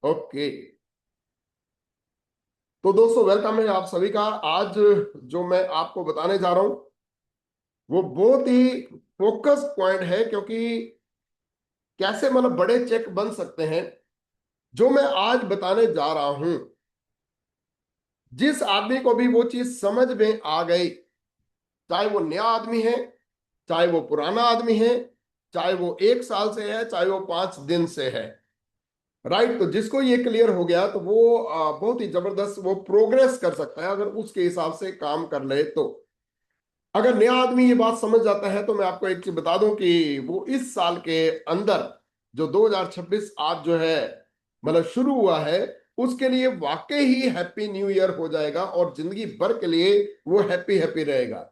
Okay. तो दोस्तों, welcome है आप सभी का। आज जो मैं आपको बताने जा रहा हूं वो बहुत ही फोकस पॉइंट है, क्योंकि कैसे मतलब बड़े चेक बन सकते हैं। जो मैं आज बताने जा रहा हूं, जिस आदमी को भी वो चीज समझ में आ गई, चाहे वो नया आदमी है, चाहे वो पुराना आदमी है, चाहे वो 1 साल से है, चाहे वो 5 दिन से है, राइट। तो जिसको ये क्लियर हो गया तो वो बहुत ही जबरदस्त वो प्रोग्रेस कर सकता है, अगर उसके हिसाब से काम कर ले तो। अगर नया आदमी ये बात समझ जाता है तो मैं आपको एक चीज बता दूं कि वो इस साल के अंदर, जो 2026 आज जो है मतलब शुरू हुआ है, उसके लिए वाकई ही हैप्पी न्यू ईयर हो जाएगा और जिंदगी भर के लिए वो हैप्पी हैप्पी रहेगा,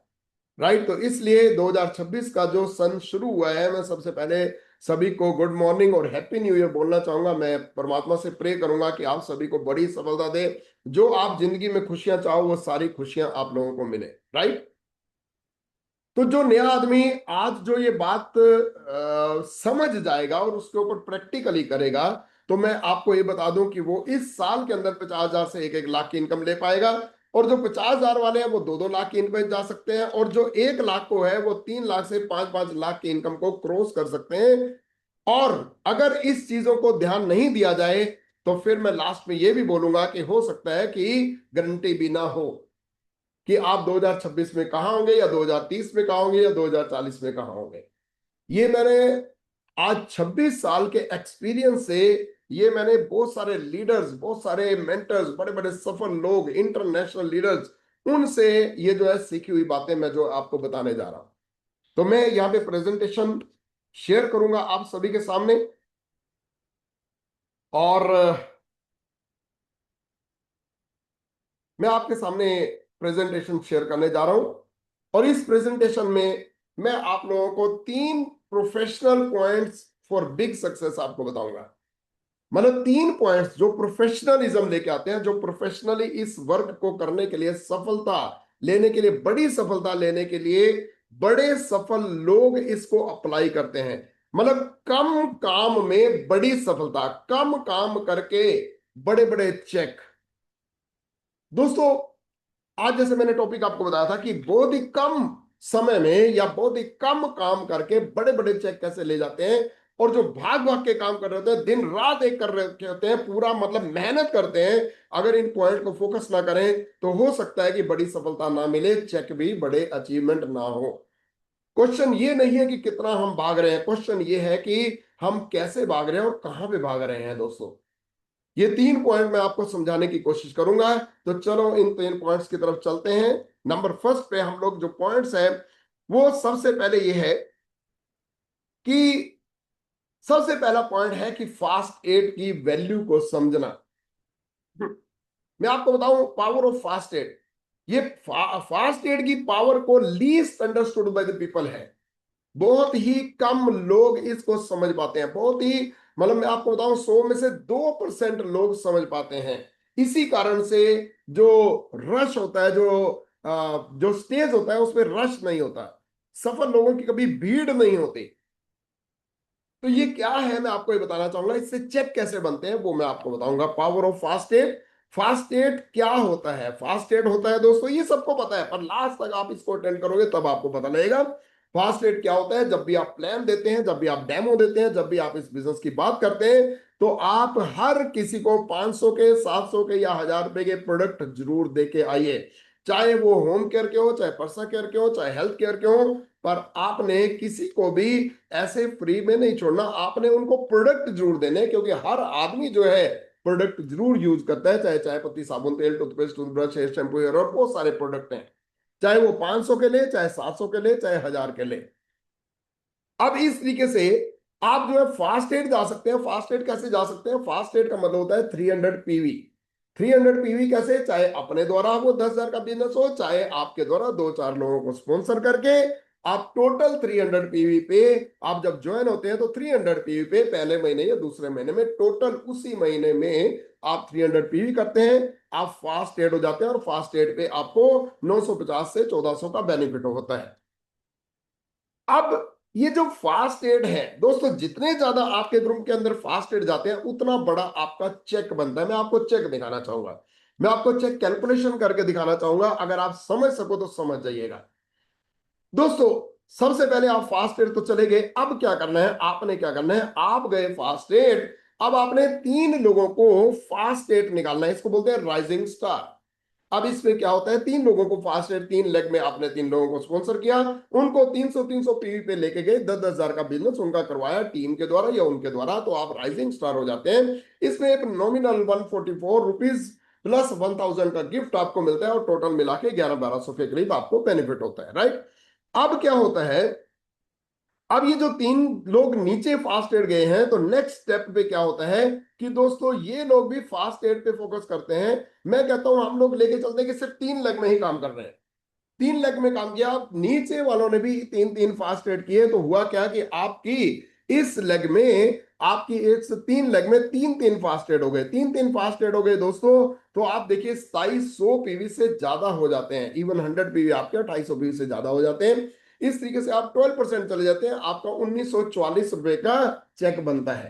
राइट। तो इसलिए 2026 का जो सन शुरू हुआ है, मैं सबसे पहले सभी को गुड मॉर्निंग और हैप्पी न्यू ईयर बोलना चाहूंगा। मैं परमात्मा से प्रे करूंगा कि आप सभी को बड़ी सफलता दे, जो आप जिंदगी में खुशियां चाहो वो सारी खुशियां आप लोगों को मिले, राइट। तो जो नया आदमी आज जो ये बात समझ जाएगा और उसके ऊपर प्रैक्टिकली करेगा, तो मैं आपको ये बता दूं कि वो इस साल के अंदर 50,000 से 1-1 लाख की इनकम ले पाएगा। और जो 50,000 वाले हैं वो 2-2 लाख की इनकम जा सकते हैं, और जो 1 लाख को है वो 3 लाख से 5-5 लाख की इनकम को क्रॉस कर सकते हैं। और अगर इस चीजों को ध्यान नहीं दिया जाए तो फिर मैं लास्ट में ये भी बोलूंगा कि हो सकता है कि गारंटी भी ना हो कि आप 2026 में कहाँ होंगे, या 2030 में कहाँ होंगे, या 2040 में कहाँ होंगे। ये मैंने आज 26 साल के एक्सपीरियंस से, ये मैंने बहुत सारे लीडर्स, बहुत सारे मेंटर्स, बड़े बड़े सफल लोग, इंटरनेशनल लीडर्स, उनसे ये जो है सीखी हुई बातें मैं जो आपको बताने जा रहा हूं। तो मैं यहाँ पे प्रेजेंटेशन शेयर करूंगा आप सभी के सामने। और मैं आपके सामने प्रेजेंटेशन शेयर करने जा रहा हूं। और इस प्रेजेंटेशन में मैं आप लोगों को 3 professional points for big success आपको बताऊंगा। मतलब 3 पॉइंट्स जो प्रोफेशनलिज्म लेके आते हैं, जो प्रोफेशनली इस वर्क को करने के लिए, सफलता लेने के लिए, बड़ी सफलता लेने के लिए बड़े सफल लोग इसको अप्लाई करते हैं। मतलब कम काम में बड़ी सफलता, कम काम करके बड़े बड़े चेक। दोस्तों, आज जैसे मैंने टॉपिक आपको बताया था कि बहुत ही कम समय में या बहुत ही कम काम करके बड़े बड़े चेक कैसे ले जाते हैं। और जो भाग भाग के काम कर रहे होते हैं, दिन रात एक कर रहे होते हैं, पूरा मतलब मेहनत करते हैं, अगर इन पॉइंट को फोकस ना करें तो हो सकता है कि बड़ी सफलता ना मिले, चेक भी बड़े अचीवमेंट ना हो। क्वेश्चन ये नहीं है कि कितना हम भाग रहे हैं, क्वेश्चन ये है कि हम कैसे भाग रहे हैं और कहां पे भाग रहे हैं। दोस्तों, ये 3 पॉइंट मैं आपको समझाने की कोशिश करूंगा। तो चलो इन 3 पॉइंट्स की तरफ चलते हैं। नंबर फर्स्ट पे हम लोग जो पॉइंट्स हैं, वो सबसे पहले ये है कि सबसे पहला पॉइंट है कि फास्ट एड की वैल्यू को समझना। मैं आपको बताऊं पावर ऑफ फास्ट एड। ये फास्ट एड की पावर को least understood by the people है। बहुत ही कम लोग इसको समझ पाते हैं, बहुत ही मतलब मैं आपको बताऊं 100 में से 2% लोग समझ पाते हैं। इसी कारण से जो रश होता है, जो स्टेज होता है उसमें रश नहीं होता, सफल लोगों की कभी भीड़ नहीं होती। तो ये क्या है मैं आपको ये बताना चाहूंगा। इससे चेक कैसे बनते हैं वो मैं आपको बताऊंगा। Power of fast add. Fast add क्या होता है? फास्ट एड होता है दोस्तों, ये सबको पता है, पर लास्ट तक आप इसको अटेंड करोगे तब आपको पता लगेगा फास्ट एड क्या होता है। जब भी आप प्लान देते हैं, जब भी आप डेमो देते हैं, जब भी आप इस बिजनेस की बात करते हैं, तो आप हर किसी को 500 के, 700 के या 1,000 रुपए के प्रोडक्ट जरूर दे के आइए। चाहे वो होम केयर के हो, चाहे पर्सनल केयर के हो, चाहे हेल्थ केयर के हो, पर आपने किसी को भी ऐसे फ्री में नहीं छोड़ना। आपने उनको प्रोडक्ट जरूर देने, क्योंकि हर आदमी जो है प्रोडक्ट जरूर यूज करता है, चाहे चाय पत्ती, साबुन तेल, toothpaste, toothbrush, hair shampoo, hair और बहुत सारे प्रोडक्ट हैं। चाहे वो 500 के ले, चाहे 700 के ले, चाहे 1,000 के ले। अब इस तरीके से आप जो है फास्ट एड जा सकते हैं। फास्ट एड कैसे जा सकते हैं? फास्ट एड का मतलब होता है 300 PV। 300 PV कैसे? चाहे अपने द्वारा वो 10,000 का बिजनेस हो, चाहे आपके द्वारा 2-4 लोगों को स्पॉन्सर करके, आप टोटल 300 PV पे आप जब ज्वाइन होते हैं तो 300 PV पे पहले महीने या दूसरे महीने में, टोटल उसी महीने में आप 300 PV करते हैं, आप फास्ट एड हो जाते हैं। और फास्ट एड पे आपको 950 से 1,400 का बेनिफिट होता है। अब ये जो फास्ट एड है दोस्तों, जितने ज्यादा आपके ग्रुप के अंदर फास्ट एड जाते हैं उतना बड़ा आपका चेक बनता है। मैं आपको चेक दिखाना चाहूंगा, मैं आपको चेक कैलकुलेशन करके दिखाना चाहूंगा, अगर आप समझ सको तो समझ जाइएगा। दोस्तों सबसे पहले आप फास्ट एड तो चले गए, अब क्या करना है, आपने क्या करना है, आप गए फास्ट एड, अब आपने 3 लोगों को फास्ट एड निकालना है, इसको बोलते हैं राइजिंग स्टार। अब इसमें क्या होता है, 3 लोगों को फास्ट एड, 3 लेग में आपने 3 लोगों को स्पॉन्सर किया, उनको 300 पीवी पे लेके गए, 10,000 का बिजनेस उनका करवाया टीम के द्वारा या उनके द्वारा, तो आप राइजिंग स्टार हो जाते हैं। इसमें एक नॉमिनल 144 रुपीज प्लस 1000 का गिफ्ट आपको मिलता है और टोटल मिला के 11-1200 के करीब आपको बेनिफिट होता है, राइट। अब क्या होता है, अब ये जो 3 लोग नीचे फास्ट एड गए हैं, तो नेक्स्ट स्टेप पे क्या होता है कि दोस्तों ये लोग भी फास्ट एड पे फोकस करते हैं। मैं कहता हूं हम लोग लेके चलते हैं कि सिर्फ 3 लेग में ही काम कर रहे हैं, 3 लेग में काम किया, नीचे वालों ने भी 3-3 फास्ट एड किए, तो हुआ क्या कि आपकी इस लेग में, आपकी इस 3 लेग में 3-3 फास्ट एड हो गए, 3-3 फास्ट एड हो गए दोस्तों। तो आप देखिए 2700 पीवी से ज्यादा हो जाते हैं, इवन 100 पीवी आपके 250 पीवी से ज्यादा हो जाते हैं। इस तरीके से आप 12% चले जाते हैं, आपका 1944 रुपए का चेक बनता है।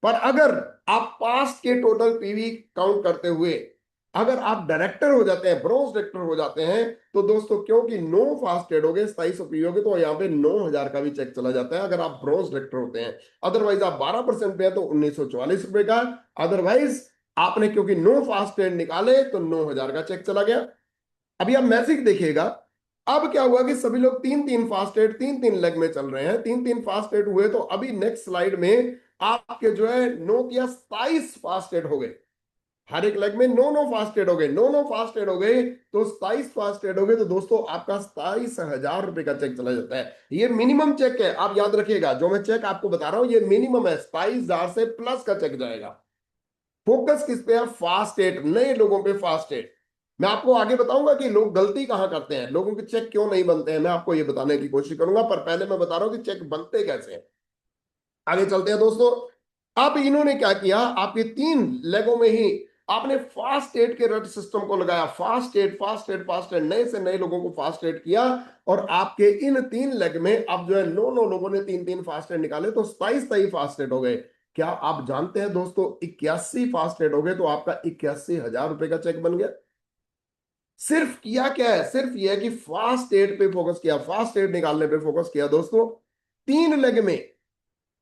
पर अगर आप पास्ट के टोटल पीवी काउंट करते हुए अगर आप डायरेक्टर हो जाते हैं, ब्रोंज डायरेक्टर हो जाते हैं, तो दोस्तों क्योंकि 9 फास्ट एड हो गए, 2700 पीवी हो गए, तो यहाँ पे 9,000 का भी चेक चला जाता है अगर आप ब्रोंज डायरेक्टर होते हैं। अदरवाइज आप 12% पे है तो 1944 रुपए का, अदरवाइज आपने क्योंकि 9 फास्ट एड निकाले तो 9,000 का चेक चला गया। अभी आप मैजिक देखिएगा, अब क्या हुआ कि सभी लोग 3-3 फास्ट एड 3-3 लेग में चल रहे हैं, 3-3 फास्ट एड हुए, तो अभी नेक्स्ट स्लाइड में आपके जो है 9 या 27 फास्ट एड हो गए, हर एक लेग में 9-9 फास्ट एड हो गए, 9-9 फास्ट एड हो गए, तो 27 फास्ट एड हो गए, तो दोस्तों आपका 27,000 रुपए का चेक चला जाता है। ये मिनिमम चेक है, आप याद रखिएगा, जो मैं चेक आपको बता रहा हूं ये मिनिमम है, 27,000 से प्लस का चेक जाएगा। फोकस किस पे है, फास्ट एड, नए लोगों पे फास्ट एड। मैं आपको आगे बताऊंगा कि लोग गलती कहां करते हैं, लोगों के चेक क्यों नहीं बनते हैं, मैं आपको ये बताने की कोशिश करूंगा, पर पहले मैं बता रहा हूं कि चेक बनते कैसे हैं। आगे चलते हैं दोस्तों। अब इन्होंने क्या किया, आपके 3 लेगों में ही आपने फास्ट एड के रट सिस्टम को लगाया, fast add fast add fast add, नए से नए लोगों को फास्ट एड किया, और आपके इन 3 लेग में अब जो है 9-9 लोगों ने 3-3 फास्ट एड निकाले, तो 27 फास्ट एड हो गए। क्या आप जानते हैं दोस्तों, 81 फास्ट एड हो गए, तो आपका 81,000 रुपए का चेक बन गया। सिर्फ किया क्या है, सिर्फ यह है कि फास्ट एड पे फोकस किया, फास्ट एड निकालने पे फोकस किया दोस्तों, 3 लेग में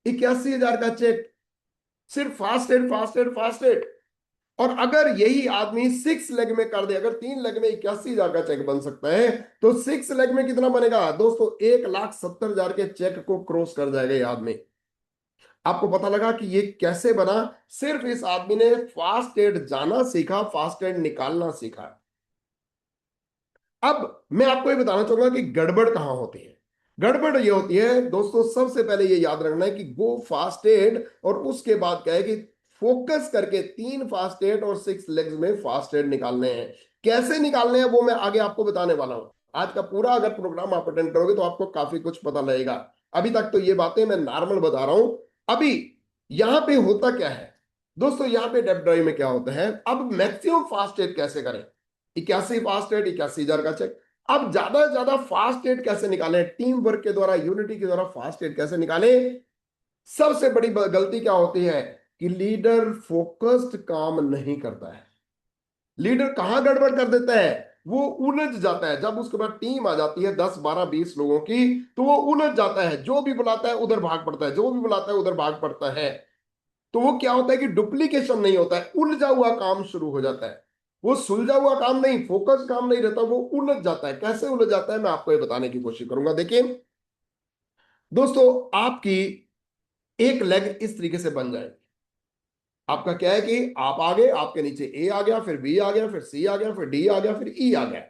81,000 का चेक, सिर्फ fast add fast add fast add. और अगर यही आदमी 6 लेग में कर दे, अगर 3 लेग में 81,000 का चेक बन सकता है, तो 6 लेग में कितना बनेगा दोस्तों, 1,70,000 के चेक को क्रॉस कर जाएगा ये आदमी। आपको पता लगा कि ये कैसे बना, सिर्फ इस आदमी ने फास्ट एड जाना सीखा, फास्ट एड निकालना सीखा। अब मैं आपको ये बताना चाहूंगा कि गड़बड़ कहां होती है। गड़बड़ ये होती है दोस्तों, सबसे पहले ये याद रखना है कि गो फास्ट एड, और उसके बाद क्या है कि फोकस करके 3 फास्ट एड और 6 लेग्स में फास्ट एड निकालने हैं। कैसे निकालने हैं वो मैं आगे आपको बताने वाला हूं। आज का पूरा अगर प्रोग्राम आप अटेंड करोगे तो आपको काफी कुछ पता लगेगा। अभी तक तो ये बातें मैं नॉर्मल बता रहा हूं। अभी यहां पे होता क्या है दोस्तों, यहां पे डेप ड्राइव में क्या होता है, अब मैक्सिमम फास्ट एड कैसे करें, 81 फास्ट एड, 81,000 का चेक। अब ज्यादा से ज्यादा फास्ट एड कैसे निकालें, टीम वर्क के द्वारा, यूनिटी के द्वारा फास्ट एड कैसे निकालें। सबसे बड़ी गलती क्या होती है कि लीडर फोकस्ड काम नहीं करता है। लीडर कहां गड़बड़ कर देता है, वो उलझ जाता है। जब उसके बाद टीम आ जाती है 10 12 20 लोगों की, तो वो उलझ जाता है, जो भी बुलाता है उधर भाग पड़ता है, जो भी बुलाता है उधर भाग पड़ता है। तो वो क्या होता है कि डुप्लीकेशन नहीं होता है, उलझा हुआ काम शुरू हो जाता है। वो सुलझा हुआ काम नहीं, फोकस काम नहीं रहता, वो उलझ जाता है। कैसे उलझ जाता है मैं आपको ये बताने की कोशिश करूंगा। देखिए दोस्तों, आपकी एक लेग इस तरीके से बन जाएगी। आपका क्या है कि आप आगे, आपके नीचे ए आ गया, फिर बी आ गया, फिर सी आ गया, फिर डी आ गया, फिर ई आ गया।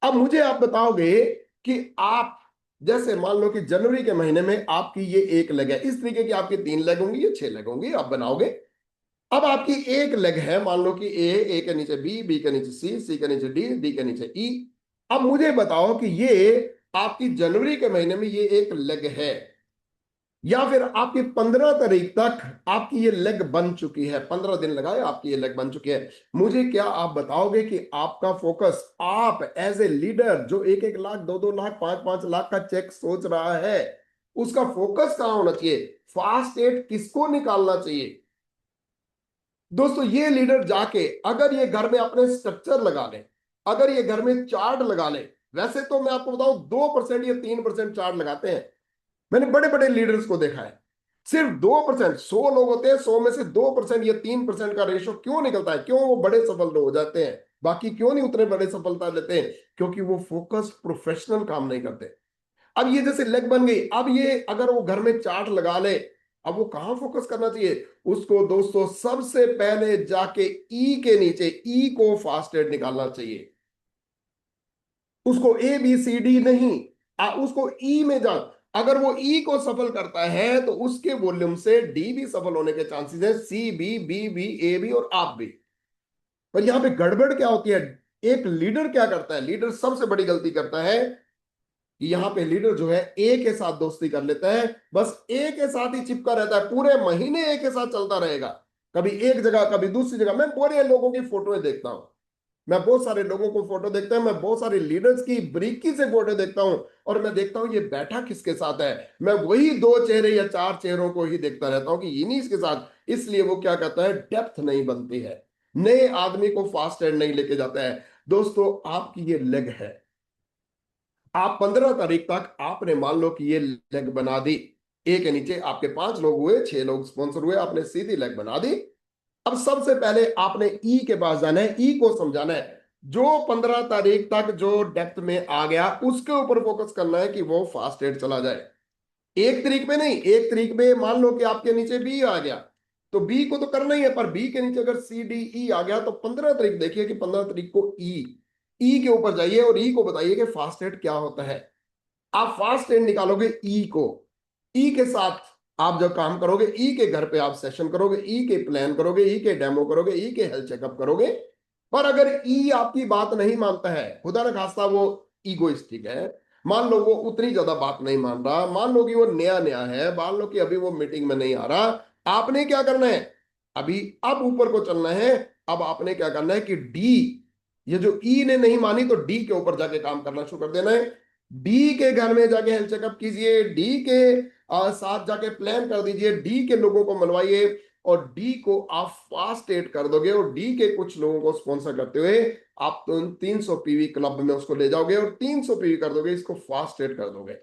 अब मुझे आप बताओगे कि आप, जैसे मान लो कि जनवरी के महीने में आपकी ये एक लेग है, इस तरीके की आपकी 3 लेग होंगी, ये 6 लेग होंगी, आप बनाओगे। अब आपकी एक लेग है, मान लो कि ए के नीचे बी के नीचे सी के नीचे डी के नीचे ई। अब मुझे बताओ कि ये आपकी जनवरी के महीने में ये एक लेग है, या फिर आपकी 15 तारीख तक आपकी ये लेग बन चुकी है, 15 दिन लगाए आपकी ये लेग बन चुकी है। मुझे क्या आप बताओगे कि आपका फोकस, आप एज ए लीडर जो 1-1 लाख 2-2 लाख 5-5 लाख का चेक सोच रहा है, उसका फोकस कहां होना चाहिए, फास्ट एट किसको निकालना चाहिए। दोस्तों ये लीडर जाके अगर ये घर में अपने स्ट्रक्चर लगा ले, अगर ये घर में चार्ट लगा ले, वैसे तो मैं आपको बताऊं 2% या 3% चार्ट लगाते हैं, मैंने बड़े बड़े लीडर्स को देखा है, सिर्फ 2%, 100 लोग होते हैं, 100 में से 2% या 3% का रेशो क्यों निकलता है, क्यों वो बड़े सफल हो जाते हैं, बाकी क्यों नहीं उतने बड़े सफलता लेते हैं, क्योंकि वो फोकस प्रोफेशनल काम नहीं करते। अब ये जैसे लेग बन गई, अब ये अगर वो घर में चार्ट लगा ले, अब वो कहां फोकस करना चाहिए उसको, दोस्तों सबसे पहले जाके ई के नीचे, ई को फास्ट रेट निकालना चाहिए, उसको ए बी सी डी नहीं, उसको ई में जा, अगर वो ई को सफल करता है तो उसके वॉल्यूम से डी भी सफल होने के चांसेस है, सी भी, बी भी, ए भी और आप भी। पर यहां पे गड़बड़ क्या होती है, एक लीडर क्या करता है, लीडर सबसे बड़ी गलती करता है कि यहां पे लीडर जो है ए के साथ दोस्ती कर लेता है, बस ए के साथ ही चिपका रहता है, पूरे महीने ए के साथ चलता रहेगा, कभी एक जगह कभी दूसरी जगह। मैं बड़े लोगों की फोटोएं देखता हूं, मैं बहुत सारे लोगों को फोटो देखता हूं, मैं बहुत सारे लीडर्स की बरीकी से फोटो देखता हूं, और मैं देखता हूं ये बैठा किसके साथ है, मैं वही 2 चेहरे या 4 चेहरों को ही देखता रहता हूं कि इन्हीं इसके साथ, इसलिए वो क्या कहता है, डेप्थ नहीं बनती है, नए आदमी को फास्ट एंड नहीं लेके जाता है। दोस्तों आपकी ये लेग है, आप 15 तारीख तक आपने मान लो कि ये लेग बना दी, ए के नीचे आपके 5 लोग हुए, 6 लोग स्पॉन्सर हुए, आपने सीधी लेग बना दी। अब सबसे पहले आपने ई के पास जाना है, ई को समझाना है, जो 15 तारीख तक जो डेप्थ में आ गया उसके ऊपर फोकस करना है कि वो फास्ट रेट चला जाए। 1 तारीख में नहीं, 1 तारीख में मान लो कि आपके नीचे बी आ गया, तो बी को तो करना ही है, पर बी के नीचे अगर सी डी ई आ गया तो 15 तारीख देखिए कि 15 तारीख को ई, ई के ऊपर जाइए और ई को बताइए कि फास्ट रेट क्या होता है। आप फास्ट रेट निकालोगे ई को, ई के साथ आप जब काम करोगे, ई के घर पे आप सेशन करोगे, ई के प्लान करोगे, ई के डेमो करोगे, ई के हेल्थ चेकअप करोगे। पर अगर ई आपकी बात नहीं मानता है, खुदा न खास्ता वो ईगोइस्टिक है, मान लो वो उतनी ज्यादा बात नहीं मान रहा, मान लो कि वो नया नया है, मान लो कि अभी वो मीटिंग में नहीं आ रहा, आपने क्या करना है, अभी अब ऊपर को चलना है। अब आपने क्या करना है कि डी, ये जो ई ने नहीं मानी तो डी के ऊपर जाके काम करना शुरू कर देना है, डी के घर में जाके हेल्थ चेकअप कीजिए, डी के साथ जाके प्लान कर दीजिए, डी के लोगों को मिलवाइए, और डी को आप फास्ट एड कर दोगे, और डी के कुछ लोगों को स्पॉन्सर करते हुए आप तो 300 पीवी क्लब में उसको ले जाओगे और 300 पीवी कर दोगे, इसको फास्ट एड कर दोगे।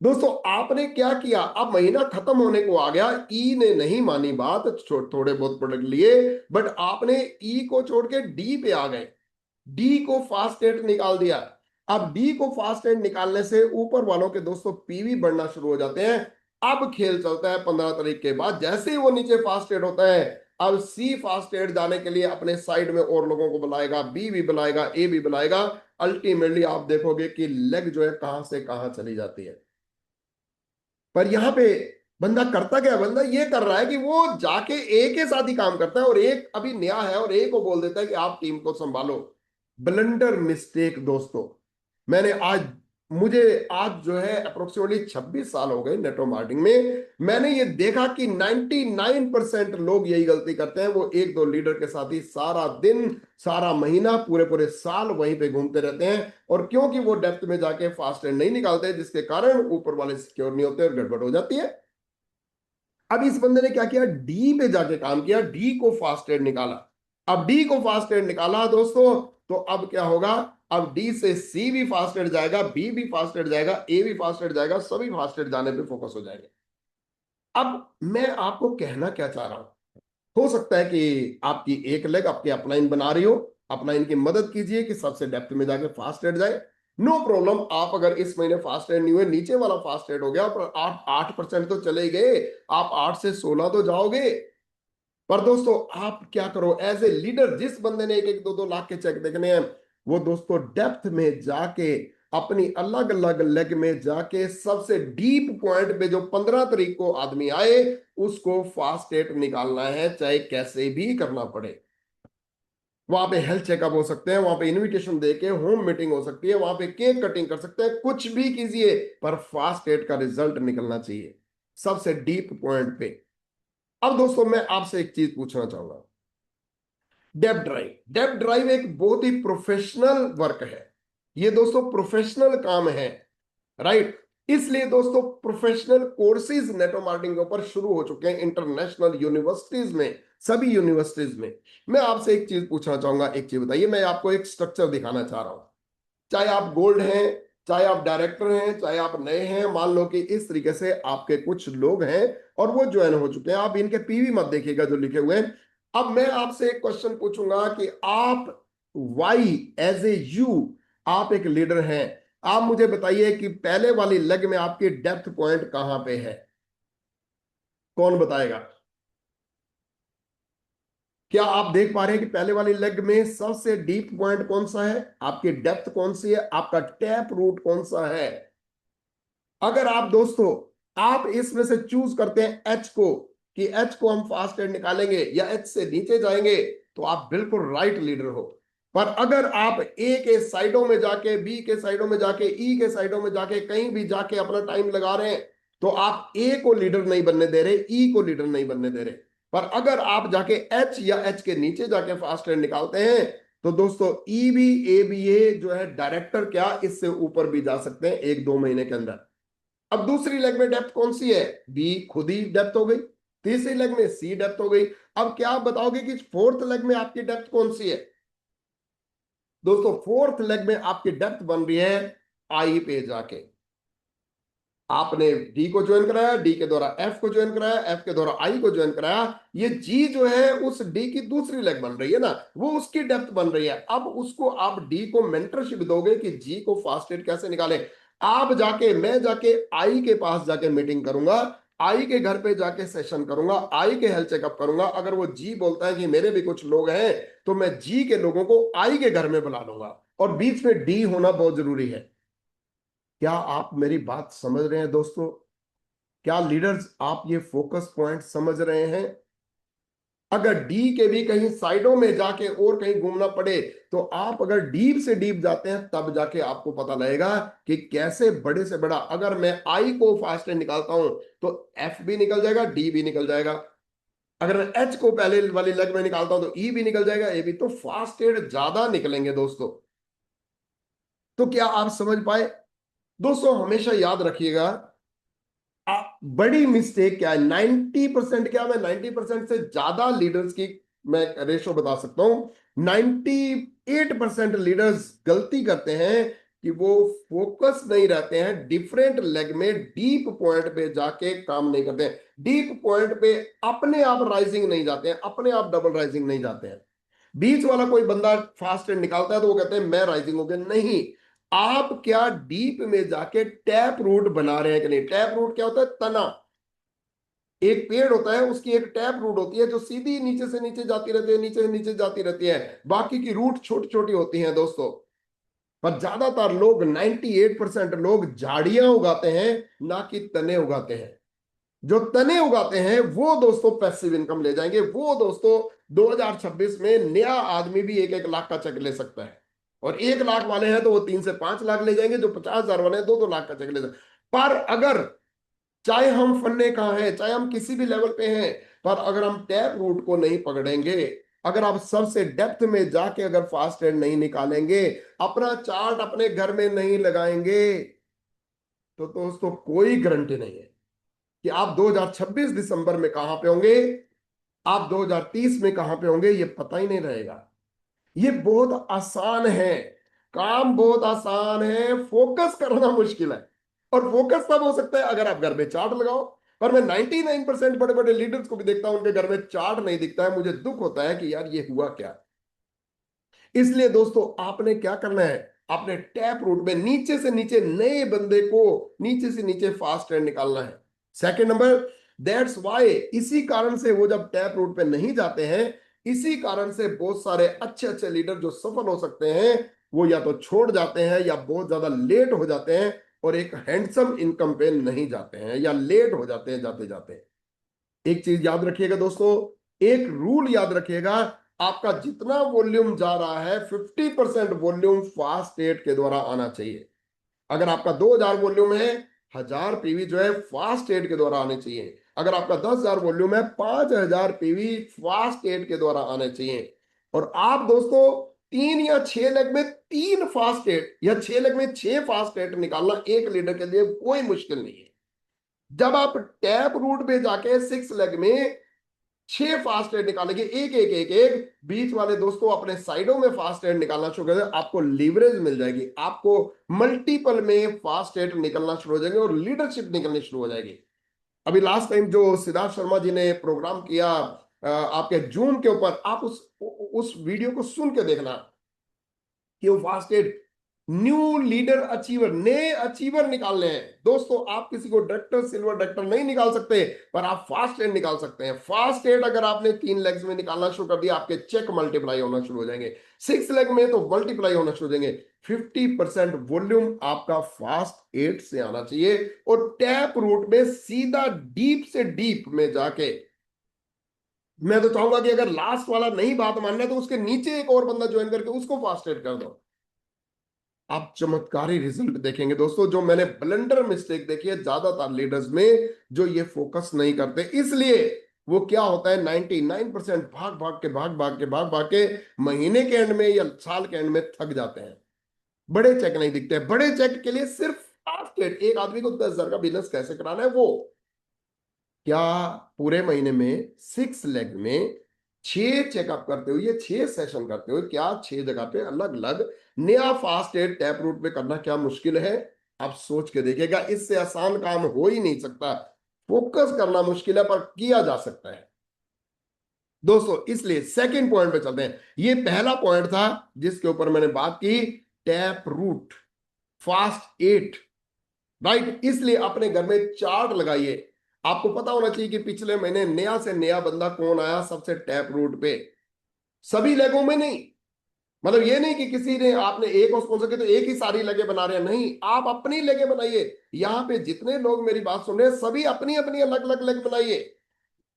दोस्तों आपने क्या किया, अब महीना खत्म होने को आ गया, ई ने नहीं मानी बात, थोड़े बहुत प्रोडक्ट लिए, बट आपने ई को छोड़ के डी पे आ गए, डी को फास्ट रेट निकाल दिया। अब डी को फास्ट रेट निकालने से ऊपर वालों के दोस्तों पीवी बढ़ना शुरू हो जाते हैं। अब खेल चलता है 15 तारीख के बाद, जैसे ही वो नीचे फास्ट रेट होता है, अब सी फास्ट रेट जाने के लिए अपने साइड में और लोगों को बुलाएगा, बी भी बुलाएगा, ए भी बुलाएगा, अल्टीमेटली आप देखोगे कि लेग जो है कहां से कहां चली जाती है। पर यहां पे बंदा करता क्या है, बंदा ये कर रहा है कि वो जाके ए के साथ ही काम करता है, और एक अभी नया है और ए को बोल देता है कि आप टीम को संभालो। ब्लंडर मिस्टेक दोस्तों, मैंने आज, मुझे आज जो है अप्रोक्सीमेटली 26 साल हो गए नेटवर्क मार्केटिंग में, मैंने ये देखा कि 99% लोग यही गलती करते हैं, वो एक दो लीडर के साथ ही सारा दिन, सारा महीना, पूरे पूरे साल वहीं पे घूमते रहते हैं, और क्योंकि वो डेप्थ में जाके फास्ट एंड नहीं निकालते, जिसके कारण ऊपर वाले सिक्योर नहीं होते और गड़बड़ हो जाती है। अब इस बंदे ने क्या किया, डी पे जाके काम किया, डी को फास्ट एड निकाला। अब डी को फास्ट एड निकाला दोस्तों, तो अब क्या होगा, अब डी से सी भी फास्ट एड जाएगा, बी भी फास्ट एड जाएगा, ए भी फास्ट एड जाएगा, सभी फास्ट एड जाने पे फोकस हो जाएंगे। अब मैं आपको कहना क्या चाह रहा हूं, हो सकता है कि आपकी एक लेग आपके अपलाइन बना रही हो, अपलाइन की मदद कीजिए कि सबसे डेप्थ में जाके फास्ट एड जाए, नो प्रॉब्लम। आप अगर इस महीने फास्ट एड नहीं हुए, नीचे वाला फास्ट एड हो गया, पर 8% तो चले गए, आप 8 से 16 तो जाओगे। पर दोस्तों आप क्या करो एज ए लीडर, जिस बंदे ने 1-1 2-2 लाख के चेक देखने हैं, वो दोस्तों डेप्थ में जाके अपनी अलग अलग लेग में जाके सबसे डीप पॉइंट पे जो 15 तारीख को आदमी आए, उसको फास्ट रेट निकालना है, चाहे कैसे भी करना पड़े। वहां पे हेल्थ चेकअप हो सकते हैं, वहां पे इनविटेशन देके होम मीटिंग हो सकती है, वहां पे केक कटिंग कर सकते हैं, कुछ भी कीजिए, पर फास्ट रेट का रिजल्ट निकलना चाहिए सबसे डीप पॉइंट पे। अब दोस्तों मैं आपसे एक चीज पूछना चाहूंगा, डेप ड्राइव, डेप ड्राइव एक बहुत ही प्रोफेशनल वर्क है, ये दोस्तों प्रोफेशनल काम है, राइट। इसलिए दोस्तों प्रोफेशनल कोर्सेज नेटवर्क मार्केटिंग के ऊपर शुरू हो चुके हैं इंटरनेशनल यूनिवर्सिटीज में, सभी यूनिवर्सिटीज में। मैं आपसे एक चीज पूछना चाहूंगा, एक चीज बताइए, मैं आपको एक स्ट्रक्चर दिखाना चाह रहा हूं। चाहे आप गोल्ड हैं, चाहे आप डायरेक्टर हैं, चाहे आप नए हैं, मान लो कि इस तरीके से आपके कुछ लोग हैं और वो ज्वाइन हो चुके हैं। आप इनके पीवी मत देखिएगा जो लिखे हुए हैं। अब मैं आपसे एक क्वेश्चन पूछूंगा कि आप वाई एज ए यू, आप एक लीडर हैं, आप मुझे बताइए कि पहले वाली लेग में आपकी डेप्थ पॉइंट कहां पे है? कौन बताएगा? क्या आप देख पा रहे हैं कि पहले वाली लेग में सबसे डीप पॉइंट कौन सा है? आपकी डेप्थ कौन सी है? आपका टैप रूट कौन सा है? अगर आप दोस्तों, आप इसमें से चूज करते हैं एच को, कि एच को हम फास्ट एंड निकालेंगे या एच से नीचे जाएंगे, तो आप बिल्कुल राइट लीडर हो। पर अगर आप ए के साइडों में जाके, बी के साइडों में जाके, ई के साइडों में जाके, कहीं भी जाके अपना टाइम लगा रहे हैं, तो आप ए को लीडर नहीं बनने दे रहे, ई को लीडर नहीं बनने दे रहे। पर अगर आप जाके एच या एच के नीचे जाके फास्ट एंड निकालते हैं, तो दोस्तों ई बी ए बी ए जो है डायरेक्टर, क्या इससे ऊपर भी जा सकते हैं 1-2 महीने के अंदर। अब दूसरी लेग में डेप्थ कौन सी है? बी खुद ही डेप्थ हो गई। तीसरी लेग में सी डेप्थ हो गई। अब क्या आप बताओगे कि फोर्थ लेग में आपकी डेप्थ कौन सी है? दोस्तों फोर्थ लेग में आपकी डेप्थ बन रही है आई पे जाके। आपने डी को ज्वाइन कराया, डी के द्वारा एफ को ज्वाइन कराया, एफ के द्वारा आई को ज्वाइन कराया, ये जी जो है उस डी की दूसरी लेग बन रही है ना, वो उसकी डेप्थ बन रही है। अब उसको आप डी को मेंटरशिप दोगे कि जी को फास्ट एड कैसे निकाले। आप जाके, मैं जाके आई के पास जाके मीटिंग करूंगा, आई के घर पे जाके सेशन करूंगा, आई के हेल्थ चेकअप करूंगा। अगर वो जी बोलता है कि मेरे भी कुछ लोग हैं, तो मैं जी के लोगों को आई के घर में बुला लूंगा। और बीच में डी होना बहुत जरूरी है। क्या आप मेरी बात समझ रहे हैं दोस्तों? क्या लीडर्स आप ये फोकस पॉइंट समझ रहे हैं? अगर डी के भी कहीं साइडों में जाके और कहीं घूमना पड़े, तो आप अगर डीप से डीप जाते हैं, तब जाके आपको पता लगेगा कि कैसे बड़े से बड़ा। अगर मैं आई को फास्ट निकालता हूं, तो एफ भी निकल जाएगा, डी भी निकल जाएगा। अगर मैं एच को पहले वाली लेग में निकालता हूं, तो ई भी निकल जाएगा, ए भी। तो फास्ट एड ज्यादा निकलेंगे दोस्तों। तो क्या आप समझ पाए? दोस्तों हमेशा याद रखिएगा, बड़ी मिस्टेक क्या है, 90%, क्या मैं 90% से ज्यादा लीडर्स की मैं रेशो बता सकता हूं। 98% लीडर्स गलती करते हैं कि वो फोकस नहीं रहते हैं, डिफरेंट लेग में डीप पॉइंट पे जाके काम नहीं करते हैं, डीप पॉइंट पे अपने आप राइजिंग नहीं जाते हैं, अपने आप डबल राइजिंग नहीं जाते हैं। बीच वाला कोई बंदा फास्ट एंड निकालता है तो वो कहते हैं मैं राइजिंग हो गया, नहीं। आप क्या डीप में जाके टैप रूट बना रहे हैं कि नहीं? टैप रूट क्या होता है? तना। एक पेड़ होता है, उसकी एक टैप रूट होती है जो सीधी नीचे से नीचे जाती रहती है, नीचे से नीचे जाती रहती है। बाकी की रूट छोटी छोटी होती हैं दोस्तों। पर ज्यादातर लोग, 98% लोग झाड़ियां उगाते हैं, ना कि तने उगाते हैं। जो तने उगाते हैं वो दोस्तों पैसिव इनकम ले जाएंगे। वो दोस्तों 2026 में नया आदमी भी 1-1 लाख का चेक ले सकता है। और 1 लाख वाले हैं तो वो 3 से 5 लाख ले जाएंगे, जो 50,000 वाले हैं 2-2 लाख का चेक ले जाएंगे। पर अगर, चाहे हम फन्ने कहाँ हैं, चाहे हम किसी भी लेवल पे हैं, पर अगर हम टैप रूट को नहीं पकड़ेंगे, अगर आप सबसे डेप्थ में जाके अगर फास्ट एंड नहीं निकालेंगे, अपना चार्ट अपने घर में नहीं लगाएंगे, तो दोस्तों कोई गारंटी नहीं है कि आप 2026 दिसंबर में कहां पे होंगे, आप 2030 में कहां पे होंगे, ये पता ही नहीं रहेगा। ये बहुत आसान है, काम बहुत आसान है, फोकस करना मुश्किल है। और फोकस तब हो सकता है अगर आप घर में चार्ट लगाओ। पर मैं 99% बड़े बड़े लीडर्स को भी देखता हूं, उनके घर में चार्ट नहीं दिखता है, मुझे दुख होता है कि यार ये हुआ क्या। इसलिए दोस्तों आपने क्या करना है, आपने टैप रूट में नीचे से नीचे नए बंदे को नीचे से नीचे फास्ट ट्रेंड निकालना है। सेकंड नंबर, दैट्स वाई, इसी कारण से वो जब टैप रूट पे नहीं जाते हैं, इसी कारण से बहुत सारे अच्छे अच्छे लीडर जो सफल हो सकते हैं, वो या तो छोड़ जाते हैं या बहुत ज्यादा लेट हो जाते हैं, और एक हैंडसम इनकम पे नहीं जाते हैं, या लेट हो जाते हैं जाते जाते। एक चीज याद रखिएगा दोस्तों, एक रूल याद रखिएगा, आपका जितना वॉल्यूम जा रहा है 50% वॉल्यूम फास्ट रेट के द्वारा आना चाहिए। अगर आपका 2,000 वॉल्यूम है, 1,000 पीवी जो है फास्ट रेट के द्वारा आने चाहिए। अगर आपका 10,000 वॉल्यूम है, 5,000 पीवी फास्ट रेट के द्वारा आने चाहिए। और आप दोस्तों 3 या 6 लेग में 3 फास्ट एट या 6 लेग में 6 फास्ट एट निकालना एक लीडर के लिए कोई मुश्किल नहीं है। जब आप टैप रूट पे जाके 6 लेग में 6 फास्ट एड निकालेंगे, एक एक एक एक बीच वाले दोस्तों अपने साइडों में फास्ट एड निकालना शुरू कर दें, आपको लीवरेज मिल जाएगी, आपको मल्टीपल में फास्ट एड निकलना शुरू हो जाएंगे और लीडरशिप निकलनी शुरू हो जाएगी। अभी लास्ट टाइम जो सिद्धार्थ शर्मा जी ने प्रोग्राम किया आपके जूम के ऊपर, आप उस वीडियो को सुन के देखना कि वो fast add new leader achiever, नए अचीवर निकालने हैं दोस्तों। आप किसी को डायरेक्टर, सिल्वर डायरेक्टर नहीं निकाल सकते, पर आप फास्ट एड निकाल सकते हैं। फास्ट एड अगर आपने 3 लेग्स में निकालना शुरू कर दिया, आपके चेक मल्टीप्लाई होना शुरू हो जाएंगे। 6 लेग में तो मल्टीप्लाई होना शुरू हो जाएंगे। 50% वॉल्यूम आपका फास्ट एड से आना चाहिए और टैप रूट में सीधा डीप से डीप में जाके, मैं तो चाहूंगा कि अगर लास्ट वाला नहीं बात मानना है तो उसके नीचे एक और बंदा ज्वाइन करके उसको फास्ट एड कर दो, आप चमत्कारी रिजल्ट देखेंगे दोस्तों। जो मैंने ब्लंडर मिस्टेक देखी है ज्यादातर लीडर्स में, जो ये फोकस नहीं करते, इसलिए वो क्या होता है 99% भाग भाग के महीने के एंड में या साल के एंड में थक जाते हैं। बड़े चेक नहीं दिखते। बड़े चेक के लिए सिर्फ टारगेट, एक आदमी को 10,000 का बिजनेस कैसे कराना है, वो क्या पूरे महीने में 6 लेग में 6 चेकअप करते हुए, 6 सेशन करते हुए, क्या 6 जगह पे अलग अलग नया फास्ट एड टैप रूट पे करना क्या मुश्किल है? आप सोच के देखिएगा, इससे आसान काम हो ही नहीं सकता। फोकस करना मुश्किल है पर किया जा सकता है दोस्तों। इसलिए सेकंड पॉइंट पे चलते हैं। ये पहला पॉइंट था जिसके ऊपर मैंने बात की, tap root fast add, right. इसलिए अपने घर में चार्ट लगाइए। आपको पता होना चाहिए कि पिछले महीने नया से नया बंदा कौन आया सबसे टैप रूट पे, सभी लेगों में नहीं। मतलब ये नहीं कि किसी ने, आपने एक को स्पॉन्सर किया तो एक ही सारी लेगे बना रहे हैं, नहीं, आप अपनी लेगे बनाइए। यहां पे जितने लोग मेरी बात सुन रहे हैं सभी अपनी अपनी अलग अलग लेग बनाइए,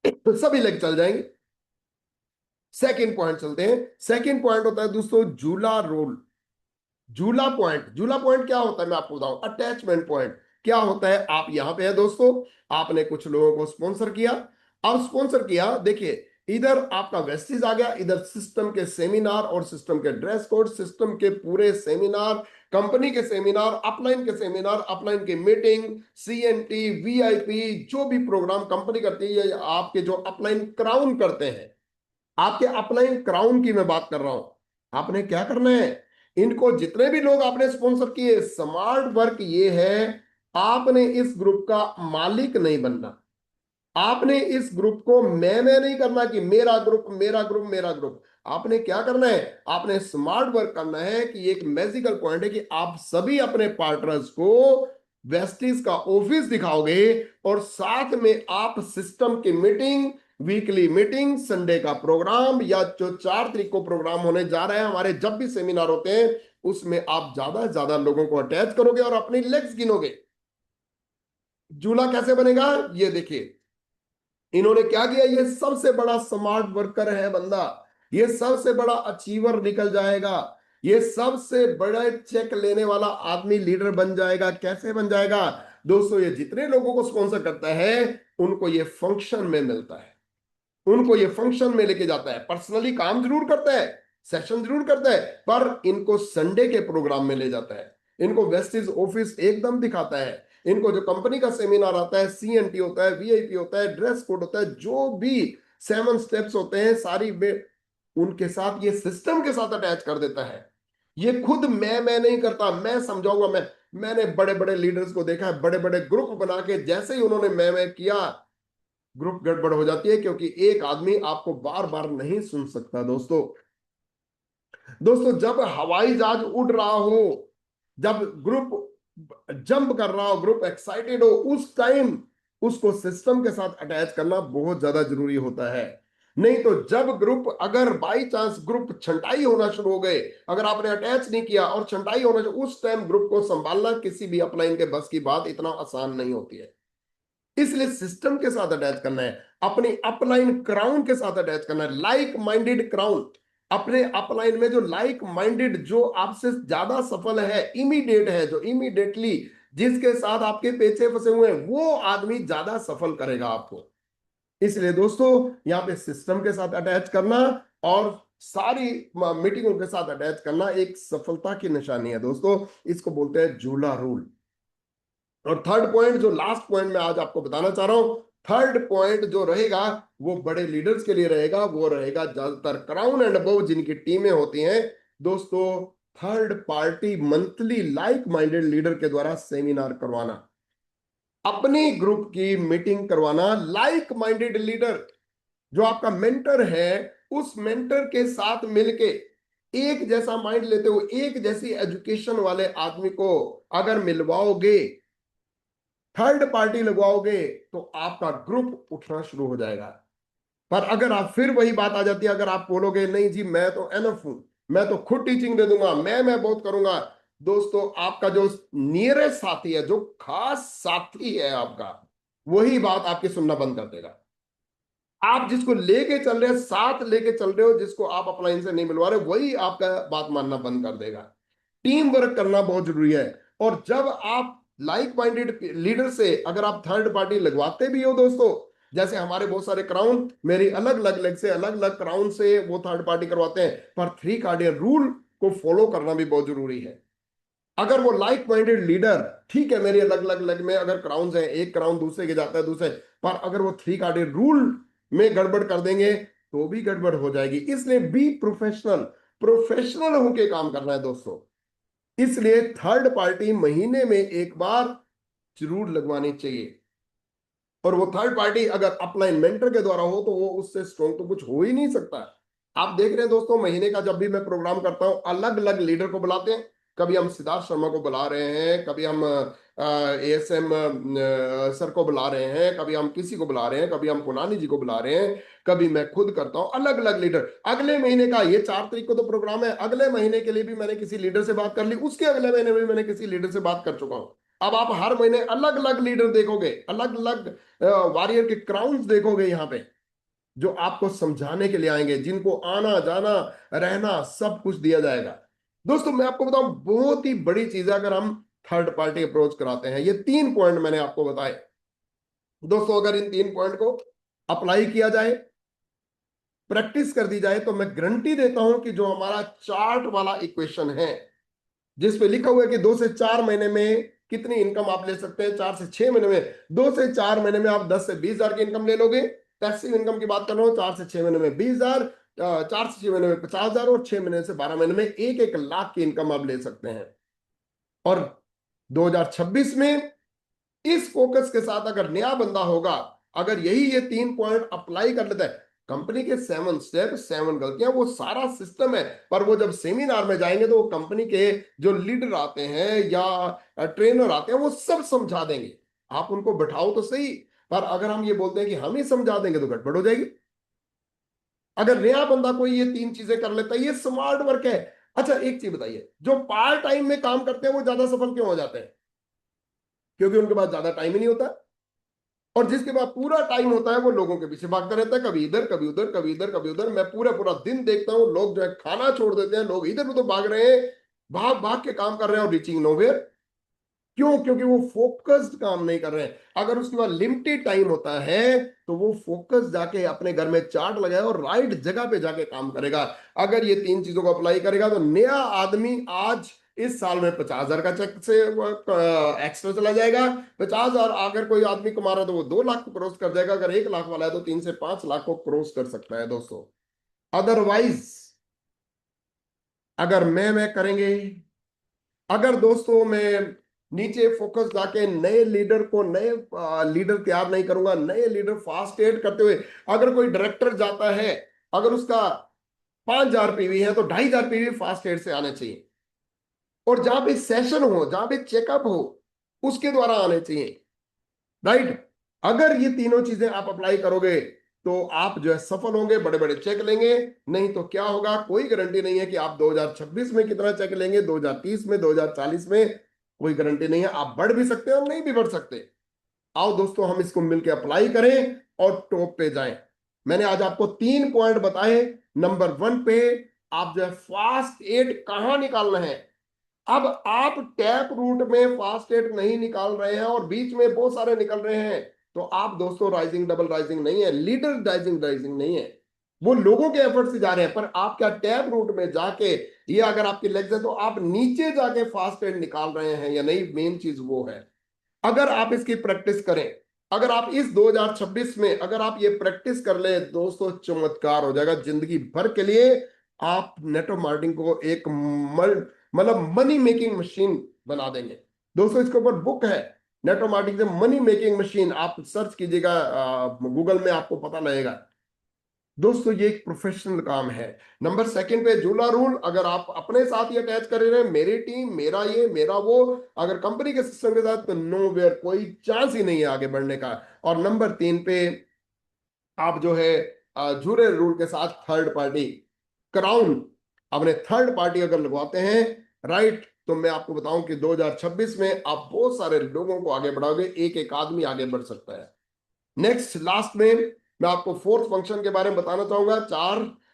तो सभी लेग चल जाएंगे। सेकंड पॉइंट चलते हैं। सेकंड पॉइंट होता है दोस्तों झूला रोल, झूला पॉइंट। झूला पॉइंट क्या होता है मैं आपको बताऊं, अटैचमेंट पॉइंट क्या होता है। आप यहां पे है दोस्तों, आपने कुछ लोगों को स्पॉन्सर किया। अब स्पॉन्सर किया, देखिए इधर आपका वेस्टिज आ गया, इधर सिस्टम के सेमिनार और सिस्टम के ड्रेस कोड, सिस्टम के पूरे सेमिनार, कंपनी के सेमिनार, अपलाइन के सेमिनार, अपलाइन की मीटिंग, सीएनटी, वीआईपी, जो भी प्रोग्राम कंपनी करती है, आपके जो अपलाइन क्राउन करते हैं, आपके अपलाइन क्राउन की मैं बात कर रहा हूं। आपने क्या करना है, इनको जितने भी लोग आपने स्पॉन्सर किए, स्मार्ट वर्क ये है, आपने इस ग्रुप का मालिक नहीं बनना। आपने इस ग्रुप को मैं नहीं करना कि मेरा ग्रुप मेरा ग्रुप मेरा ग्रुप। आपने क्या करना है, आपने स्मार्ट वर्क करना है कि एक मैजिकल पॉइंट है कि आप सभी अपने पार्टनर्स को वेस्टिज का ऑफिस दिखाओगे और साथ में आप सिस्टम की मीटिंग, वीकली मीटिंग, संडे का प्रोग्राम, या जो 4 तारीख को प्रोग्राम होने जा रहे हैं हमारे, जब भी सेमिनार होते हैं उसमें आप ज्यादा से ज्यादा लोगों को अटैच करोगे और अपनी लेग्स गिनोगे। जूला कैसे बनेगा ये देखिए, इन्होंने क्या किया, ये सबसे बड़ा स्मार्ट वर्कर है बंदा, ये सबसे बड़ा अचीवर निकल जाएगा, ये सबसे बड़ा चेक लेने वाला आदमी लीडर बन जाएगा। कैसे बन जाएगा दोस्तों, ये जितने लोगों को स्पॉन्सर करता है उनको ये फंक्शन में मिलता है, उनको ये फंक्शन में लेके जाता है। पर्सनली काम जरूर करता है, सेशन जरूर करता है, पर इनको संडे के प्रोग्राम में ले जाता है, इनको वेस्टिज ऑफिस एकदम दिखाता है, इनको जो कंपनी का सेमिनार आता है, सीएनटी होता है, वीआईपी होता है, ड्रेस कोड होता है, जो भी 7 स्टेप्स होते हैं सारी में उनके साथ ये सिस्टम के साथ अटैच कर देता है। ये खुद मैं नहीं करता, मैं समझाऊंगा। मैंने बड़े बड़े लीडर्स को देखा है, बड़े बड़े ग्रुप बना के जैसे ही उन्होंने मैं किया, ग्रुप गड़बड़ हो जाती है, क्योंकि एक आदमी आपको बार बार नहीं सुन सकता दोस्तों। दोस्तों जब हवाई जहाज उड़ रहा हो, जब ग्रुप जंप कर रहा हो, ग्रुप एक्साइटेड हो, उस टाइम उसको सिस्टम के साथ अटैच करना बहुत ज्यादा जरूरी होता है। नहीं तो जब ग्रुप, अगर बाई चांस ग्रुप छंटाई होना शुरू हो गए, अगर आपने अटैच नहीं किया और छंटाई होना शुरू, उस टाइम ग्रुप को संभालना किसी भी अपलाइन के बस की बात इतना आसान नहीं होती है। इसलिए सिस्टम के साथ अटैच करना है, अपनी अपलाइन क्राउन के साथ अटैच करना है, लाइक माइंडेड क्राउन। अपने अपलाइन में जो लाइक माइंडेड, जो आपसे ज्यादा सफल है, इमीडिएट है, जो इमीडिएटली जिसके साथ आपके पीछे फंसे हुए हैं, वो आदमी ज्यादा सफल करेगा आपको। इसलिए दोस्तों यहां पे सिस्टम के साथ अटैच करना और सारी मीटिंगों के साथ अटैच करना एक सफलता की निशानी है दोस्तों। इसको बोलते हैं जूला रूल। और थर्ड पॉइंट, जो लास्ट पॉइंट मैं आज आपको बताना चाह रहा हूं, थर्ड पॉइंट जो रहेगा वो बड़े लीडर्स के लिए रहेगा, वो रहेगा ज्यादातर क्राउन एंड अबव जिनकी टीमें होती हैं दोस्तों, third party monthly like minded leader के द्वारा सेमिनार करवाना, अपनी ग्रुप की मीटिंग करवाना। लाइक माइंडेड लीडर जो आपका मेंटर है, उस मेंटर के साथ मिलके एक जैसा माइंड लेते हुए एक जैसी एजुकेशन वाले आदमी को अगर मिलवाओगे, थर्ड पार्टी लगवाओगे, तो आपका ग्रुप उठना शुरू हो जाएगा। पर अगर आप फिर वही बात आ जाती है, अगर आप बोलोगे नहीं जी मैं तो एनफ हूं, मैं तो खुद टीचिंग दे दूंगा, मैं बहुत करूंगा, दोस्तों आपका जो नियरेस्ट साथी है, जो खास साथी है आपका, वही बात आपकी सुनना बंद कर देगा। आप जिसको लेके चल रहे हैं, साथ लेके चल रहे हो, जिसको आप अपलाइन से नहीं मिलवा रहे, वही आपका बात मानना बंद कर देगा। टीम वर्क करना बहुत जरूरी है। और जब आप लाइक माइंडेड लीडर से अगर आप थर्ड पार्टी लगवाते भी हो दोस्तों, जैसे हमारे बहुत सारे क्राउन मेरी अलग अलग लेग से, अलग अलग क्राउन से वो थर्ड पार्टी करवाते हैं, पर थ्री कार्डियन रूल को फॉलो करना भी बहुत जरूरी है। अगर वो लाइक माइंडेड लीडर, ठीक है मेरी अलग अलग लेग में अगर क्राउन है, एक क्राउन दूसरे के जाता है दूसरे, पर अगर वो थ्री कार्डेड रूल में गड़बड़ कर देंगे तो भी गड़बड़ हो जाएगी। इसलिए बी प्रोफेशनल, प्रोफेशनल होके काम करना है दोस्तों। इसलिए थर्ड पार्टी महीने में एक बार जरूर लगवानी चाहिए। और वो थर्ड पार्टी अगर अपलाइन मेंटर के द्वारा हो तो वो उससे स्ट्रॉन्ग तो कुछ हो ही नहीं सकता। आप देख रहे हैं दोस्तों, महीने का जब भी मैं प्रोग्राम करता हूं, अलग अलग लीडर को बुलाते हैं। कभी हम सिद्धार्थ शर्मा को बुला रहे हैं, कभी हम एएसएम सर को बुला रहे हैं, कभी हम किसी को बुला रहे हैं, कभी हम पुनानी जी को बुला रहे हैं, कभी मैं खुद करता हूं, अलग अलग लीडर। अगले महीने का, ये 4 तारीख को तो प्रोग्राम है, अगले महीने के लिए भी मैंने किसी लीडर से बात कर ली, उसके अगले महीने में मैंने किसी लीडर से बात कर चुका हूं। अब आप हर महीने अलग अलग लीडर देखोगे, अलग अलग वॉरियर के क्राउन्स देखोगे यहाँ पे, जो आपको समझाने के लिए आएंगे, जिनको आना जाना रहना सब कुछ दिया जाएगा। दोस्तों मैं आपको बताऊं, बहुत ही बड़ी चीज है अगर हम थर्ड पार्टी अप्रोच कराते हैं। ये 3 पॉइंट मैंने आपको बताए दोस्तों, अगर इन 3 पॉइंट को अप्लाई किया जाए, प्रैक्टिस कर दी जाए, तो मैं गारंटी देता हूं कि जो हमारा चार्ट वाला इक्वेशन है, जिसपे लिखा हुआ है कि 2 से 4 महीने में कितनी इनकम आप ले सकते हैं, 4 से 6 महीने में, 2 से 4 महीने में आप 10 से 20 हजार की इनकम ले लोगे। पैसिव इनकम की बात कर रहा हूं, 4 से 6 महीने में 20 हजार, 4 से 6 महीने में 50 हजार, और 6 महीने से 12 महीने में 1-1 लाख की इनकम आप ले सकते हैं। और 2026 में इस फोकस के साथ अगर नया बंदा होगा, अगर यही ये 3 पॉइंट अप्लाई कर लेता है, कंपनी के 7 स्टेप 7 गलतियां, वो सारा सिस्टम है। पर वो जब सेमिनार में जाएंगे तो वो कंपनी के जो लीडर आते हैं या ट्रेनर आते हैं, वो सब समझा देंगे। आप उनको बैठाओ तो सही, पर अगर हम ये बोलते हैं कि हम ही समझा देंगे तो गड़बड़ हो जाएगी। अगर नया बंदा कोई ये 3 चीजें कर लेता है, ये स्मार्ट वर्क है। अच्छा एक चीज बताइए, जो पार्ट टाइम में काम करते हैं वो ज्यादा सफल क्यों हो जाते हैं? क्योंकि उनके पास ज्यादा टाइम ही नहीं होता। और जिसके पास पूरा टाइम होता है वो लोगों के पीछे भागता रहता है, कभी इधर कभी उधर, कभी इधर कभी उधर। मैं पूरा पूरा दिन देखता हूँ, लोग जो है खाना छोड़ देते हैं, लोग इधर उधर भाग रहे हैं, भाग भाग के काम कर रहे हैं और रीचिंग नोवेयर। क्यों? क्योंकि वो फोकस्ड काम नहीं कर रहे हैं। अगर उसके पास लिमिटेड टाइम होता है तो वो फोकस जाके अपने घर में चार्ट लगाए और राइट जगह पे जाके काम करेगा। अगर ये 3 चीजों को अप्लाई करेगा तो नया आदमी आज इस साल में 50 हजार का चेक से एक्स्ट्रा चला जाएगा। 50 हजार अगर कोई आदमी कमा रहा है तो वो 2 लाख को क्रॉस कर जाएगा। अगर 1 लाख वाला है तो 3 से 5 लाख को क्रॉस कर सकता है दोस्तों। अदरवाइज अगर मैं करेंगे, अगर दोस्तों मैं नीचे फोकस जाके नए लीडर को, नए लीडर तैयार नहीं करूंगा, नए लीडर फास्ट एड करते हुए, अगर कोई डायरेक्टर जाता है, अगर उसका 5 हजार पीवी है तो 2,500 पीवी फास्ट एड से आने चाहिए। और जहां भी सेशन हो, जहां भी चेकअप हो, उसके द्वारा आने चाहिए। राइट? अगर ये तीनों चीजें आप अप्लाई करोगे तो आप जो है सफल होंगे, बड़े बड़े चेक लेंगे। नहीं तो क्या होगा, कोई गारंटी नहीं है कि आप 2026 में कितना चेक लेंगे, 2030 में, 2040 में, कोई गारंटी नहीं है। आप बढ़ भी सकते हैं और नहीं भी बढ़ सकते। आओ दोस्तों हम इसको मिलकर अप्लाई करें और टॉप पे जाएं। मैंने आज आपको 3 पॉइंट बताए। नंबर 1 पे आप जो है फास्ट एड कहां निकालना है। अब आप टैप रूट में फास्ट एड नहीं निकाल रहे हैं और बीच में बहुत सारे निकल रहे हैं, तो आप दोस्तों राइजिंग डबल राइजिंग नहीं है, लीडर राइजिंग राइजिंग नहीं है। वो लोगों के एफर्ट से जा रहे हैं, पर आप क्या टैप रूट में जाके, ये अगर आपकी लेग्स है तो आप नीचे जाके फास्ट एंड निकाल रहे हैं या नहीं, मेन चीज वो है। अगर आप इसकी प्रैक्टिस करें, अगर आप इस 2026 में अगर आप ये प्रैक्टिस कर ले दोस्तों, चमत्कार हो जाएगा जिंदगी भर के लिए। आप नेटवर्क मार्केटिंग को एक मतलब मनी मेकिंग मशीन बना देंगे। दोस्तों इसके ऊपर बुक है, नेटवर्क मार्केटिंग से मनी मेकिंग मशीन, आप सर्च कीजिएगा गूगल में, आपको पता लगेगा। दोस्तों ये एक प्रोफेशनल काम है। नंबर सेकंड पे जूला रूल, अगर आप अपने साथ ही अटैच कर रहे हैं, मेरी टीम, मेरा ये, मेरा वो, अगर कंपनी के सिस्टम के साथ, तो नो वेयर, कोई चांस ही नहीं है आगे बढ़ने का। और नंबर तीन पे आप जो है जूरे रूल के साथ थर्ड पार्टी क्राउन, अपने थर्ड पार्टी अगर लगवाते हैं, राइट, तो मैं आपको बताऊं कि 2026 में आप बहुत सारे लोगों को आगे बढ़ाओगे, एक एक आदमी आगे बढ़ सकता है। नेक्स्ट लास्ट में मैं आपको फोर्थ फंक्शन के बारे में बताना चाहूंगा।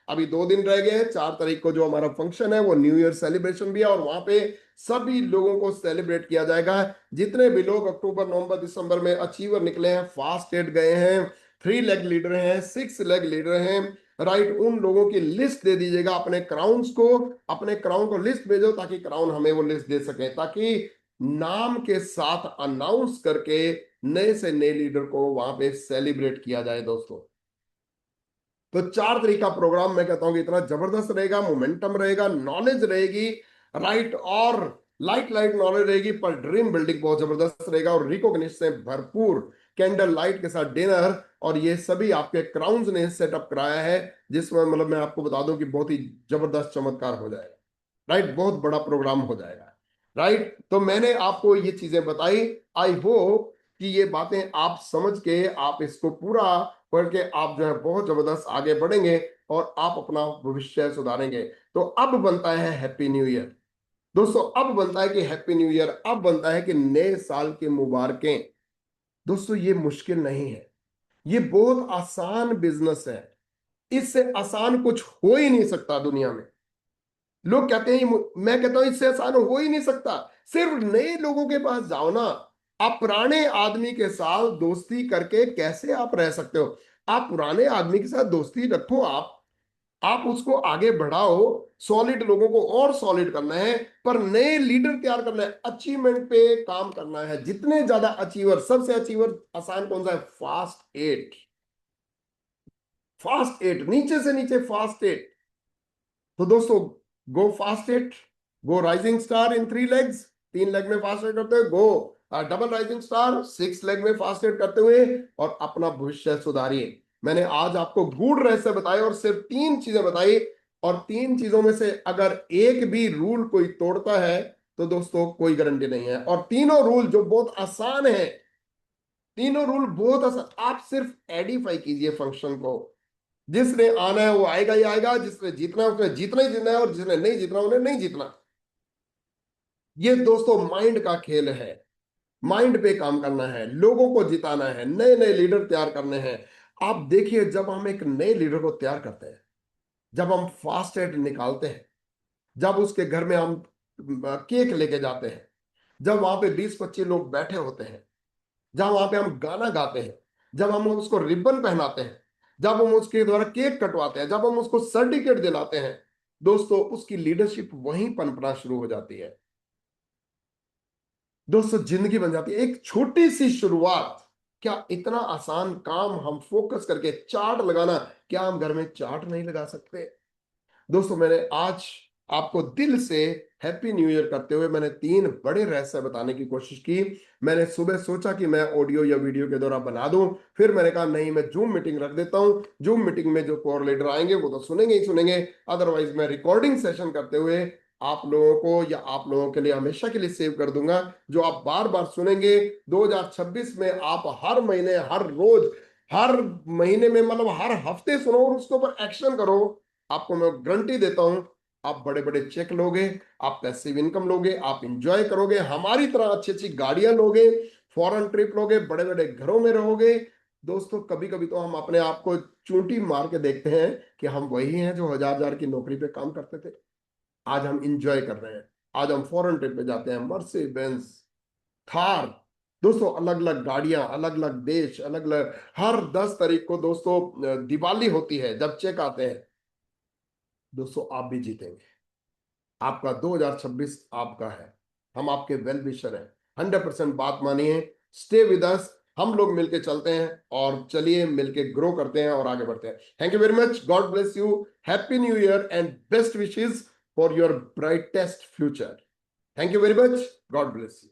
अभी 2 दिन रह गए हैं। 4 तारीख को जो हमारा फंक्शन है वो न्यू ईयर सेलिब्रेशन भी है, और वहां पे सभी लोगों को सेलिब्रेट किया जाएगा। जितने भी लोग अक्टूबर नवंबर दिसंबर में अचीवर निकले हैं, फास्ट एड गए हैं, 3 लेग लीडर हैं, 6 लेग लीडर हैं, राइट, उन लोगों की लिस्ट दे दीजिएगा अपने क्राउन्स को। अपने क्राउन को लिस्ट भेजो ताकि क्राउन हमें वो लिस्ट दे सके, ताकि नाम के साथ अनाउंस करके नए से नए लीडर को वहां पे सेलिब्रेट किया जाए दोस्तों। तो 4 तारीख का प्रोग्राम मैं कहता हूं कि इतना जबरदस्त रहेगा, मोमेंटम रहेगा, नॉलेज रहेगी, राइट, और लाइट लाइट नॉलेज रहेगी, पर ड्रीम बिल्डिंग बहुत जबरदस्त रहेगा, और रिकॉग्निशन से भरपूर कैंडल लाइट के साथ डिनर, और ये सभी आपके क्राउन्स ने सेटअप कराया है, जिसमें मतलब मैं आपको बता दूं कि बहुत ही जबरदस्त चमत्कार हो जाएगा, राइट, बहुत बड़ा प्रोग्राम हो जाएगा, राइट। तो मैंने आपको ये चीजें बताई, आई होप कि ये बातें आप समझ के आप इसको पूरा पढ़ के आप जो है बहुत जबरदस्त आगे बढ़ेंगे, और आप अपना भविष्य सुधारेंगे। तो अब बनता है हैप्पी न्यू ईयर दोस्तों, अब बनता है कि हैप्पी न्यू ईयर, अब बनता है कि नए साल की मुबारकें। दोस्तों ये मुश्किल नहीं है, ये बहुत आसान बिजनेस है, इससे आसान कुछ हो ही नहीं सकता दुनिया में। लोग कहते हैं, मैं कहता हूं इससे आसान हो ही नहीं सकता। सिर्फ नए लोगों के पास जाओ ना, आप पुराने आदमी के साथ दोस्ती करके कैसे आप रह सकते हो? आप पुराने आदमी के साथ दोस्ती रखो, आप उसको आगे बढ़ाओ, सॉलिड लोगों को और सॉलिड करना है, पर नए लीडर तैयार करना है, अचीवमेंट पे काम करना है। जितने ज्यादा अचीवर, सबसे अचीवर आसान कौन सा है? फास्ट एट, फास्ट एट, नीचे से नीचे फास्ट एट। तो दोस्तों गो fast it, go rising star in 3 legs, 3 leg में फास्ट एड करते हुए, गो डबल राइजिंग स्टार 6 लेग में फास्ट एड करते हुए, और अपना भविष्य सुधारिए। मैंने आज आपको गूढ़ रहस्य बताए और सिर्फ 3 चीजें बताई, और 3 चीजों में से अगर एक भी रूल कोई तोड़ता है तो दोस्तों कोई गारंटी नहीं है। और तीनों रूल जो बहुत आसान है, तीनों रूल बहुत आसान, आप सिर्फ एडिफाई कीजिए फंक्शन को। जिसने आना है वो आएगा ही आएगा, जिसने जीतना है उसने जीतना ही जीतना है, और जिसने नहीं जीतना उन्हें नहीं जीतना। ये दोस्तों माइंड का खेल है, माइंड पे काम करना है, लोगों को जिताना है, नए नए लीडर तैयार करने हैं। आप देखिए जब हम एक नए लीडर को तैयार करते हैं, जब हम फास्ट एड निकालते हैं, जब उसके घर में हम केक लेके जाते हैं, जब वहां पे 20-25 लोग बैठे होते हैं, जब वहां पे हम गाना गाते हैं, जब हम उसको रिबन पहनाते हैं, जब हम उसके द्वारा केक कटवाते हैं, जब हम उसको सर्टिफिकेट दिलाते हैं, दोस्तों उसकी लीडरशिप वहीं पनपना शुरू हो जाती है। दोस्तों जिंदगी बन जाती है। एक छोटी सी शुरुआत, क्या इतना आसान काम हम फोकस करके चार्ट लगाना, क्या हम घर में चार्ट नहीं लगा सकते? दोस्तों मैंने आज आपको दिल से हैप्पी न्यू ईयर करते हुए मैंने 3 बड़े रहस्य बताने की कोशिश की। मैंने सुबह सोचा कि मैं ऑडियो या वीडियो के द्वारा बना दूं, फिर मैंने कहा नहीं, मैं जूम मीटिंग रख देता हूं। जूम मीटिंग में जो कोर लीडर आएंगे वो तो सुनेंगे ही सुनेंगे, अदरवाइज मैं रिकॉर्डिंग सेशन करते हुए आप लोगों को या आप लोगों के लिए हमेशा के लिए सेव कर दूंगा, जो आप बार बार सुनेंगे। 2026 में आप हर महीने, हर रोज, हर महीने में, मतलब हर हफ्ते सुनो और उसके ऊपर एक्शन करो। आपको मैं गारंटी देता हूं, आप बड़े बड़े चेक लोगे, आप पैसिव इनकम लोगे, आप इंजॉय करोगे, हमारी तरह अच्छी अच्छी गाड़ियां लोगे, फॉरेन ट्रिप लोगे, बड़े बड़े घरों में रहोगे। दोस्तों कभी कभी तो हम अपने आप को चूंटी मार के देखते हैं कि हम वही हैं जो हजार हजार की नौकरी पे काम करते थे। आज हम इंजॉय कर रहे हैं, आज हम फॉरेन ट्रिप पे जाते हैं, मर्सिडीज बेंज, थार, दोस्तों अलग अलग गाड़ियां, अलग अलग देश, अलग अलग, हर 10 तारीख को दोस्तों दिवाली होती है, जब चेक आते हैं दोस्तों आप भी जीतेंगे। आपका 2026 आपका है। हम आपके वेल विशर हैं। 100% बात मानिए, स्टे विद अस। हम लोग मिलके चलते हैं और चलिए मिलके ग्रो करते हैं और आगे बढ़ते हैं। Thank you very much. God bless you. Happy new year and best wishes for your brightest future. Thank you very much. God bless you.